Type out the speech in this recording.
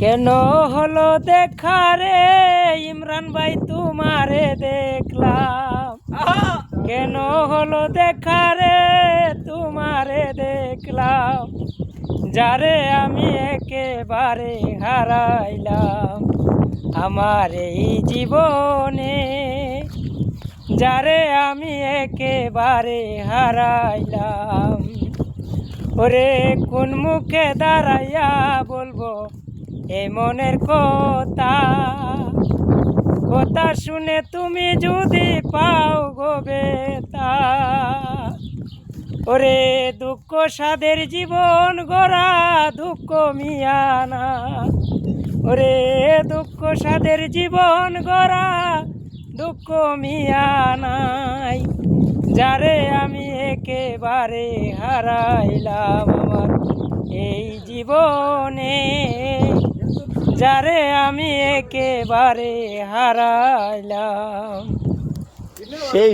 কেন হলো দেখা রে ইমরান ভাই তোমারে দেখলাম, কেন হলো দেখা রে তোমারে দেখলাম, যারে আমি একেবারে হারাইলাম আমার এই জীবনে, যারে আমি একেবারে হারাইলাম। ওরে কোন মুখে দাঁড়াইয়া বলবো এই মনের কথা, কথা শুনে তুমি যদি পাও গো বেতা। ওরে দুঃখ সাদের জীবন গড়া দুঃখ মিয়ানা, ওরে দুঃখ সাদের জীবন গড়া দুঃখ মিয়ানাই, যারে আমি একেবারে হারাইলাম আমার এই জীবনে, যারে আমি একেবারে হারাইলাম। সেই